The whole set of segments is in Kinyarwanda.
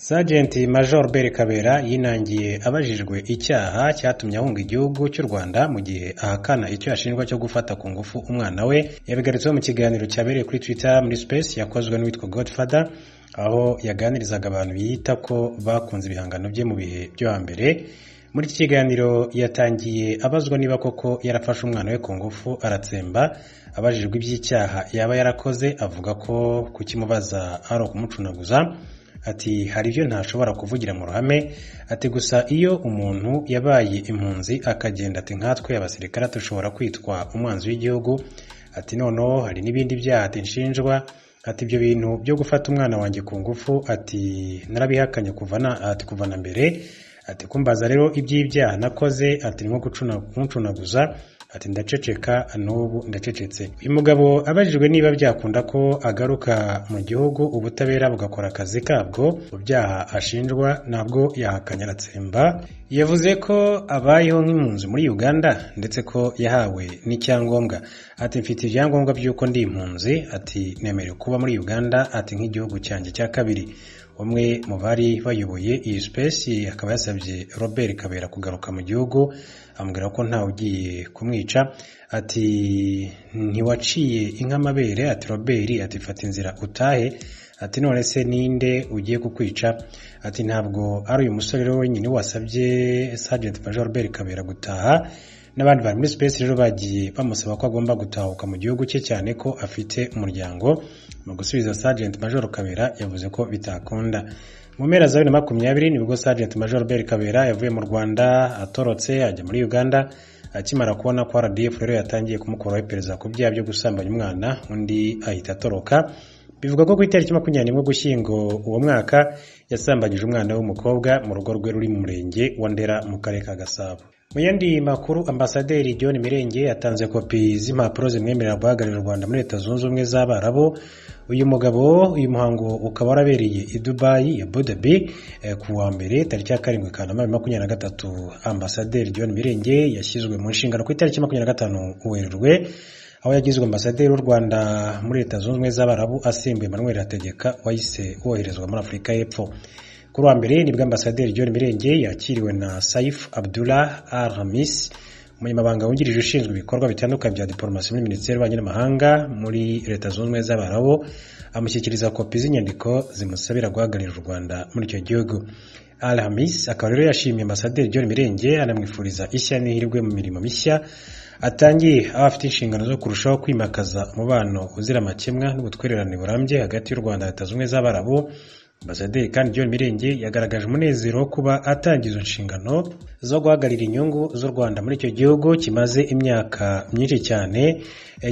Sergeant Major Beri Kabera yinangiye abajijwe icyaha cyatumye ahunga igihugu cy'u Rwanda mu gihe ahakana icyo yashinjwa cyo gufata ku ngufu umwana we. Yabigaritseho mu kiganiro cyabereye kuri Twitter muri Space yakozwe n'uwitwa Godfather, aho yaganirizaga abantu yita ko bakunze ibihangano bye mu bihe byo hambere. Muri iki kiganiro yatangiye abazwa niba koko yarafashe umwana we ku ngufu aratsemba. Abajijwe iby'icyaha yaba yarakoze avuga ko kukimubaza ari ukumucunaguza. Ati hari ibyo ntashobora kuvugira mu ruhame, ati gusa iyo umuntu yabaye impunzi akagenda, ati nkatwe abasirikare dushobora kwitwa umwanzi w'igihugu. Ati noneho hari n'ibindi byaha ati nshinjwa, ati ibyo bintu byo gufata umwana wanjye ku ngufu ati narabihakanye kuva na mbere. Ati kumbaza rero iby'ibyaha nakoze ati nko kuncunaguza, ati ndaceceka n'ubu ndacecetse. Uyu mugabo abajijwe niba byakunda ko agaruka mu gihugu ubutabera bugakora akazi kabwo mu byaha ashinjwa, nabwo yahakanye aratsemba. Yavuze ko abayeho nk'impunzi muri Uganda ndetse ko yahawe n'icyangombwa. Ati mfite ibyangombwa by'uko ndi impunzi, ati nemerewe kuba muri Uganda, ati nk'igihugu cyanjye cya kabiri. Umwe mu bari bayoboye iyi Space akaba yasabye Robert Kabera kugaruka mu gihugu, amubwira ko ntawe ugiye kumwica. Ati ntiwaciye inka amabere, ati Robert, ati fata inzira utahe, ati none se ninde ugiye kukwica. Ati ntabwo ari uyu musore rero wenyine wasabye Sergeant Major Robert Kabera gutaha, n'abandi bari muri Space rero bagiye bamusaba ko agomba gutahuka mu gihugu cye cyane ko afite umuryango. Mu gusubiza Sergeant Major Kabera yavuze ko bitakunda. Mu mpera za 2020 nibwo Sergeant Major Beri Kabera yavuye mu Rwanda atorotse ajya muri Uganda. Akimara kubona ko RDF rero yatangiye kumukuraho iperereza ku byaha byo gusambanya umwana, undi ahita atoroka. Bivuga ko ku itariki 21 Gushyingo uwo mwaka yasambanyije umwana w'umukobwa mu rugo rwe ruri mu murenge wa Ndera mu karere ka Gasabo. Mu yandi makuru, Ambasaderi John Mirenge yatanze kopi z'impapuro zimwemerera guhagararira u Rwanda muri Leta Zunze Ubumwe z'Abarabu. Uyu muhango ukaba warabereye i Dubai, Abu Dhabi ku wa mbere tariki ya 7 Kanama 2023. Ambasaderi John Mirenge yashyizwe mu nshingano ku itariki 25 Werurwe, aho yagizwe ambasaderi w'u Rwanda muri Leta Zunze Ubumwe z'Abarabu asimbuye Emmanuel Hategeka wahise woherezwa muri Afurika y'Epfo. Kuri wa mbere nibwo Ambasaderi John Mirenge yakiriwe na Saif Abdullah Al-Hamis, umunyamabanga wungirije ushinzwe ibikorwa bitandukanye bya diplomasi muri Minisiteri y'Ububanyi n'Amahanga muri Leta Zunze Ubumwe z'Abarabu, amushyikiriza kopi z'inyandiko zimusabira guhagararira u Rwanda muri icyo gihugu. Al-Hamis akaba rero yashimiye Ambasaderi John Mirenge anamwifuriza ishya n'ihirwe mu mirimo mishya atangiye, aho afite inshingano zo kurushaho kwimakaza umubano uzira amakemwa n'ubutwererane burambye hagati y'u Rwanda na Leta Zunze Ubumwe z'Abarabu. Ambasaderi kandi John Mirenge yagaragaje umunezero wo kuba atangiza inshingano zo guhagararira inyungu z'u Rwanda muri icyo gihugu kimaze imyaka myinshi cyane,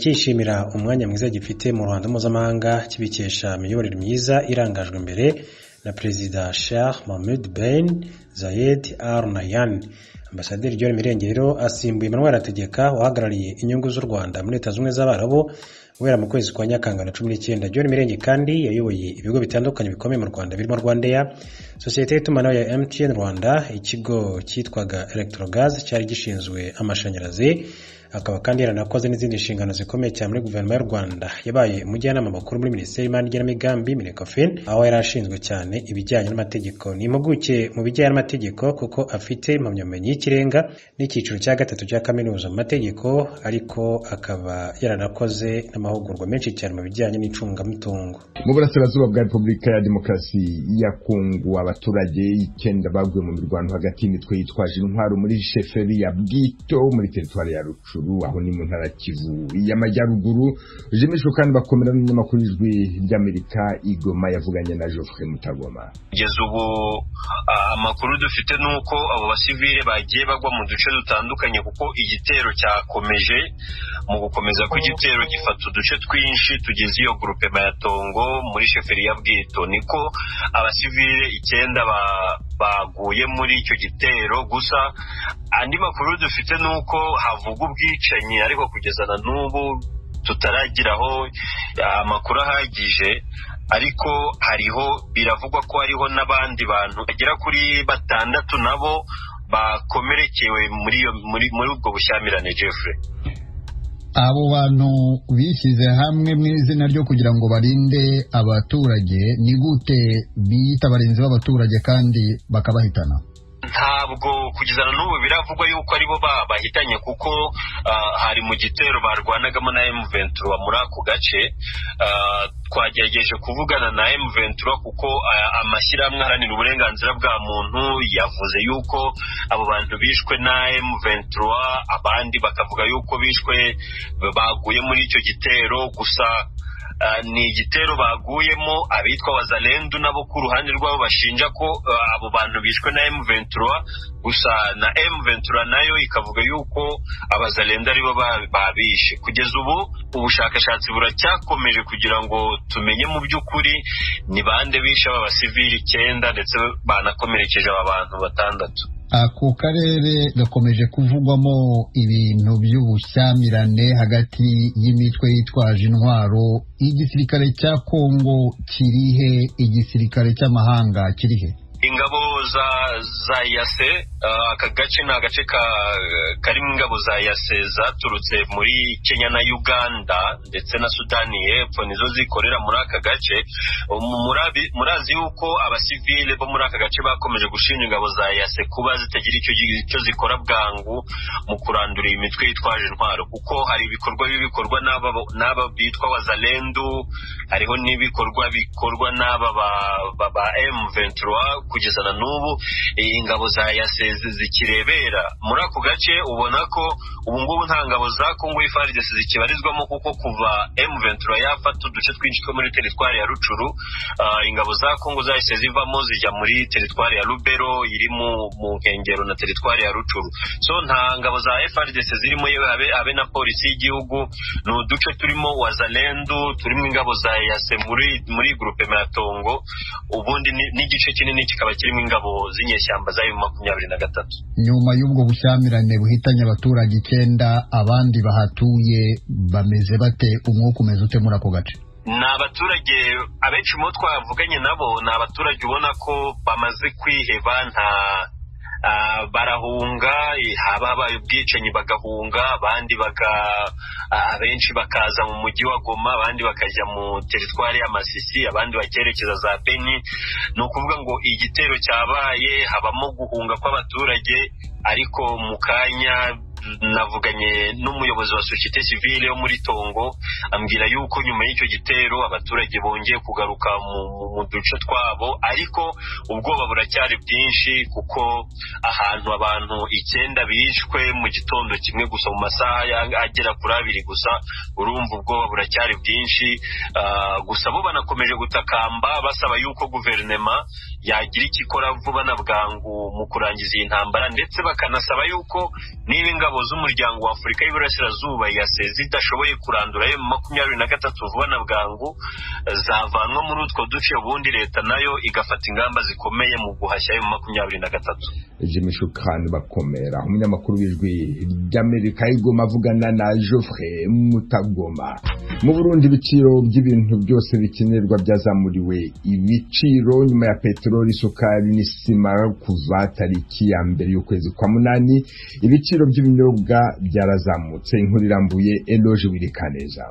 cyishimira umwanya mwiza gifite mu ruhando mpuzamahanga kibikesha imiyoborere myiza irangajwe imbere na Perezida Sheikh Mohammed bin Zayed Al Nahyan. Ambasaderi John Mirenge rero asimbuye Emmanuel Hategeka wahagarariye inyungu z'u Rwanda muri Leta Zunze Ubumwe z'Abarabu guhera mu kwezi kwa Nyakanga 19. John Mirenge kandi yayoboye ibigo bitandukanye bikomeye mu Rwanda birimo Rwandair, sosiyete y'itumanaho ya MTN Rwanda, ikigo cyitwaga Electrogaz cyari gishinzwe amashanyarazi. Akaba kandi yaranakoze n'izindi nshingano zikomeye cyane muri guverinoma y'u Rwanda. Yabaye umujyanama makuru muri Minisiteri y'Imari n'Igenamigambi Minecofin, aho yari ashinzwe cyane ibijyanye n'amategeko. Ni impuguke mu bijyanye n'amategeko kuko afite impamyabumenyi y'ikirenga n'icyiciro cya 3 cya kaminuza mu mategeko, ariko akaba yaranakoze n'amahugurwa menshi cyane mu bijyanye n'icungamutungo. Mu burasirazuba bwa Repubulika ya Demokarasi ya Kongo, abaturage 9 baguye mu mirwano hagati y'imitwe yitwaje intwaro muri sheferi ya Bwito muri teritwari ya Rucuru, aho ni mu ntara Kivu y'Amajyaruguru. Jimishwe kandi bakomera n'umunyamakuru w'Ijwi ry'Amerika Igoma yavuganye na Geoffrey Mutagoma. Kugeza ubu amakuru dufite nuko abo basivile bagiye bagwa mu duce dutandukanye, kuko igitero cyakomeje. Mu gukomeza kw'igitero gifata uduce twinshi tugeze iyo groupe Mayatongo muri sheferi ya Bwito, niko abasivile 9 baguye muri icyo gitero. Gusa andi makuru dufite nuko havuga ubwicanyi, ariko kugeza na n'ubu tutaragiraho amakuru ahagije. Ariko hariho biravugwa ko hariho n'abandi bantu bagera kuri 6 nabo bakomerekewe muri ubwo bushyamirane. Jeffrey, abo bantu bishyize hamwe mu izina ryo kugira ngo barinde abaturage, ni gute biyita abarinzi b'abaturage kandi bakabahitana? Ntabwo kugeza n'ubu biravugwa yuko aribo bahitanye, kuko hari mu gitero barwanagamo na M23 muri ako gace. Twagerageje kuvugana na M23 kuko amashyirahamwe aharanira uburenganzira bwa muntu yavuze yuko abo bantu bishwe na M23, abandi bakavuga yuko bishwe baguye muri icyo gitero. Gusa ni igitero baguyemo abitwa Wazalendo nabo ku ruhande rwabo bashinja ko abo bantu bishwe na M23, gusa na M23 nayo ikavuga yuko abazalendo aribo babishe. Kugeza ubu ubushakashatsi buracyakomeje kugira ngo tumenye mu by'ukuri ni bande bishe aba basivili 9 ndetse banakomerekeje aba bantu 6. Ako karere gakomeje kuvugwamo ibintu by'ubushyamirane hagati y'imitwe yitwaje intwaro. Igisirikare cya Kongo kirihe? Igisirikare cy'amahanga kirihe? Ingabo za yase, aka gace ni agace karimo ingabo za yase zaturutse muri Kenya na Uganda ndetse na Sudani y'Epfo, nizo zikorera muri aka gace. Murazi yuko abasivile bo muri aka gace bakomeje gushinja ingabo za yase kuba zitagira icyo zikora bwangu mu kurandura imitwe yitwaje intwaro, kuko hari ibikorwa n'aba bitwa Wazalendo, hariho n'ibikorwa bikorwa n'aba ba M23. Kugeza na n'ubu ingabo za yase zikirebera muri ako gace. Ubona ko ubu ngubu nta ngabo za Kongo FARDC zikibarizwamo, kuko kuva M23 yafata uduce twinshi two muri teritwari ya Rucuru, ingabo za Kongo zahise zivamo zijya muri teritwari ya Lubero iri mu nkengero na teritwari ya Rucuru. So nta ngabo za FARDC zirimo, yewe habe na polisi y'igihugu. Ni uduce turimo Wazalendo, turimo ingabo za yase muri groupe Matongo, ubundi n'igice kinini kikaba kirimo ingabo z'inyeshyamba za M23. Nyuma y'ubwo bushyamirane buhitanye abaturage 9, abandi bahatuye bameze bate? Umwuka umeze ute muri ako gace? Ni abaturage abenshi mu twavuganye nabo, ni abaturage ubona ko bamaze kwiheba, barahunga, haba habaye ubwicanyi bagahunga, abandi abenshi bakaza mu mujyi wa Goma, abandi bakajya mu teritwari ya Masisi, abandi bakerekeza za Beni. Ni ukuvuga ngo igitero cyabaye habamo guhunga kw'abaturage, ariko mu kanya navuganye n'umuyobozi wa societe civile yo muri Tongo, ambwira yuko nyuma y'icyo gitero abaturage bongeye kugaruka mu duce twabo, ariko ubwoba buracyari bwinshi, kuko ahantu abantu 9 bishwe mu gitondo kimwe gusa mu masaha agera kuri 2 gusa, urumva ubwoba buracyari bwinshi. Gusa bo banakomeje gutakamba basaba yuko guverinema yagira ikikora vuba na bwangu mu kurangiza iyi ntambara, ndetse bakanasaba yuko niba ingabo z'umuryango wa Afurika y'Iburasirazuba yase zidashoboye kurandura M23 vuba na bwangu, zavanwa muri utwo duce, ubundi leta nayo igafata ingamba zikomeye mu guhashya M23. Jimmy Shukran Bakomera, umunyamakuru w'Ijwi ry'Amerika igoma avugana na Geoffrey Mutagoma. Mu Burundi ibiciro by'ibintu byose bikenerwa byazamuriwe ibiciro nyuma ya peteroli, isukari n'isima kuva tariki ya mbere y'ukwezi kwa munani. Ibiciro by'ibinyobwa byarazamutse. Inkuru irambuye Eloge Wirikaneza.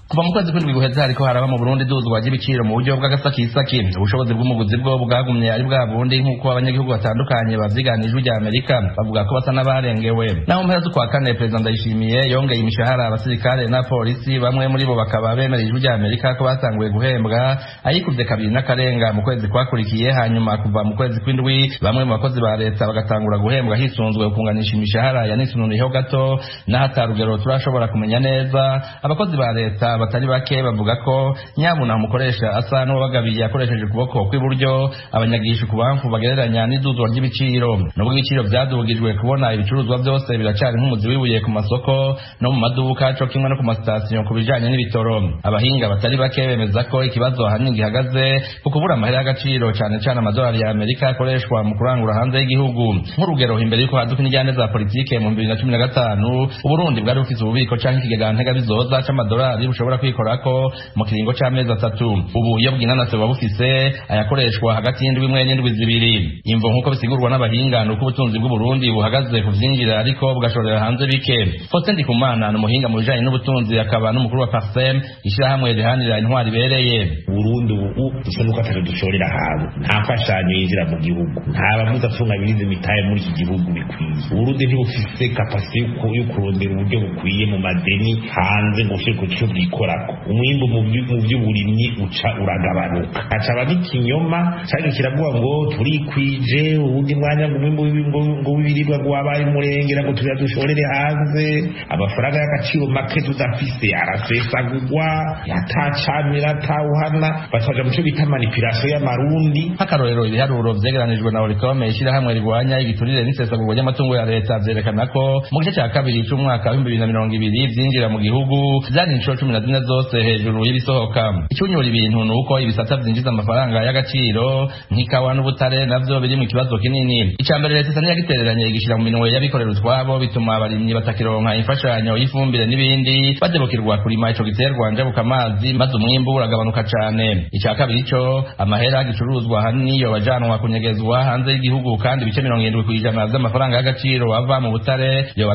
Kuva mu kwezi kw'indwi guheze hariko haraba mu Burundi duzwa ry'ibiciro mu buryo bw'agasakisaki. Ubushobozi bw'umuguzi bwo bwagumye ari bwa bundi, nk'uko abanyagihugu batandukanye bavyiganijwe rya Amerika bavuga ko basa n'abarengewe. Naho mpera z'ukwa kane President Ndayishimiye yongeye imishahara abasirikare na polisi, bamwe muri bo bakaba bemereye ijwi rya Amerika ko batanguye guhembwa ayikuvye 2 n'akarenga mu kwezi kwakurikiye. Hanyuma kuva mu kwezi kw'indwi bamwe mu bakozi ba leta bagatangura guhembwa hisunzwe kunganisha imishahara ya nisununiho gato, na hatarugero turashobora kumenya neza. Abakozi ba leta batari bake bavuga ko nyabuna umukoresha asa n'uwagabiye akoresheje ukuboko kw'iburyo abanyagisha kubamfu bagereranya n'iduzwa ry'ibiciro. Nubwo ibiciro byadugijwe, kubona ibicuruzwa byose biracari nk'umuzi wibuye ku masoko no mu maduka, cyo kimwe no ku masitasiyo ku bijanye n'ibitoro. Abahinga batari bake bemeza ko ikibazo ahanini gihagaze ku kubura amahera y'agaciro, cyane cyane amadolari ya Amerika akoreshwa mu kurangura hanze y'igihugu. Nk'urugero, imbere y'uko haduka n'ijyane za politike mu 2015 Uburundi bwari bufite ububiko canke ikigega ntega bizoza c'amadolari ishobora kwikorako mu kiringo c'amezi 3. Ubu iyo bw'inanasi buba bufise ayakoreshwa hagati y'indwi imwe n'indwi zibiri. Imvo nk'uko bisigurwa n'abahinga nuko ubutunzi bw'u Burundi buhagaze ku vyinjira ariko bugashorera hanze bike. Faustin Ndikumana ni umuhinga mu bijanye n'ubutunzi akaba n'umukuru wa Parsem ishirahamwe rihanira intwari ibereye. Burundi ubu dusa nuko atari dushorera hanze, nta fashanyo yinjira mu gihugu, nta bamuza atunga birize mitaye muri iki gihugu bikwiye. Burundi ntibufise kapasite yo kurondera uburyo bukwiye mu madeni hanze ngo ushike ku cyo bwikorako. Umwimbu mu by'uburimyi uca uragabanuka, acaba n'ikinyoma cyangwa kiravuga ngo turikwije ubundi mwanya ngo umwimbu ngo wibiribwa gwabaye murengera ngo tujya dushorere hanze, amafaranga y'agaciro make tudafise arasesagurwa yatacamira tawuhana, bacaja mu cyo bita manipulation y'amarundi. Akarorero ibiharuro vyegeranijwe na Oricome ishirahamwe rigwanya igiturire n'isesagurwa ry'amatungo ya leta vyerekana ko mu gice cya kabiri c'umwaka wa 2020 vyinjira mu gihugu vyari inshuro 14 zose hejuru y'ibisohoka. Icyunyura ibintu nuko ibisata vyinjiza amafaranga y'agaciro nk'ikawa n'ubutare navyo biri mu kibazo kinini. Icambere leta isa n'iyagitereranye igishira mu minwe y'abikorera utwabo, bituma abarimyi batakironka imfashanyo y'ifumbire n'ibindi, badebukirwa kurima ico giterwa njabuka amazi maze umwimbu uragabanuka cane. Icya kabiri co amahera gicuruzwa hanini yo bajanwa kunyegezwa hanze y'igihugu, kandi ibice 70% vy'amafaranga y'agaciro ava mu butare yo